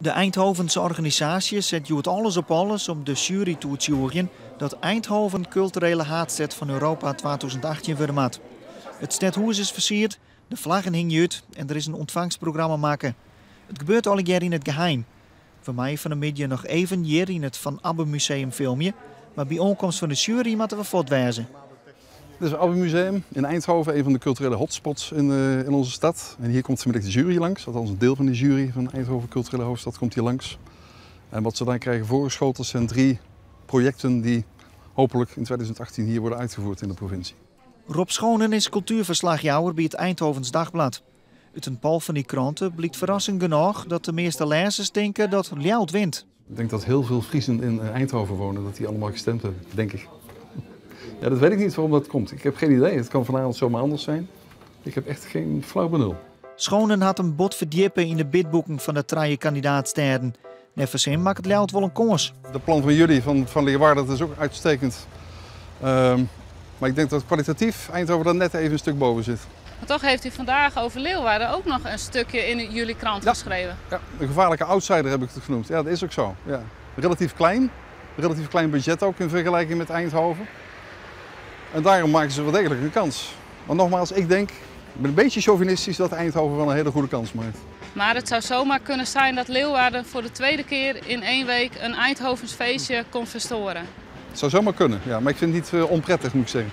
De Eindhovense organisatie zet het alles op alles om de jury toe te zorgen dat Eindhoven culturele haardstad van Europa 2018 worden maakt. Het stadhuis is versierd, de vlaggen hingen uit en er is een ontvangstprogramma maken. Het gebeurt al een jaar in het geheim. Voor mij van de media nog even hier in het Van Abbe Museum filmpje, maar bij onkomst van de jury moeten we voortwijzen. Dit is het Abbe Museum in Eindhoven, een van de culturele hotspots in onze stad. En hier komt vanmiddag de jury langs, althans een deel van de jury van Eindhoven Culturele Hoofdstad komt hier langs. En wat ze dan krijgen voorgeschoteld zijn 3 projecten die hopelijk in 2018 hier worden uitgevoerd in de provincie. Rob Schonen is cultuurverslagjouwer bij het Eindhovens Dagblad. Uit een poll van die kranten blijkt verrassing genoeg dat de meeste lezers denken dat Ljouwert wint. Ik denk dat heel veel Friesen in Eindhoven wonen, dat die allemaal gestemd hebben, denk ik. Ja, dat weet ik niet waarom dat komt. Ik heb geen idee. Het kan vanavond zomaar anders zijn. Ik heb echt geen flauw benul. Schonen had een bod verdiepen in de bidboeken van de 3 kandidaatsteden. Nevens hem maakt het Ljouwert wel een kans. De plan van jullie, van Leeuwarden, dat is ook uitstekend. Maar ik denk dat kwalitatief Eindhoven er net even een stuk boven zit. Maar toch heeft u vandaag over Leeuwarden ook nog een stukje in jullie krant geschreven. Ja, een gevaarlijke outsider heb ik het genoemd. Ja, dat is ook zo. Ja. Relatief klein budget ook in vergelijking met Eindhoven. En daarom maken ze wel degelijk een kans. Maar nogmaals, ik denk, ik ben een beetje chauvinistisch dat Eindhoven wel een hele goede kans maakt. Maar het zou zomaar kunnen zijn dat Leeuwarden voor de 2e keer in 1 week een Eindhovens feestje komt verstoren. Het zou zomaar kunnen, ja, maar ik vind het niet onprettig, moet ik zeggen.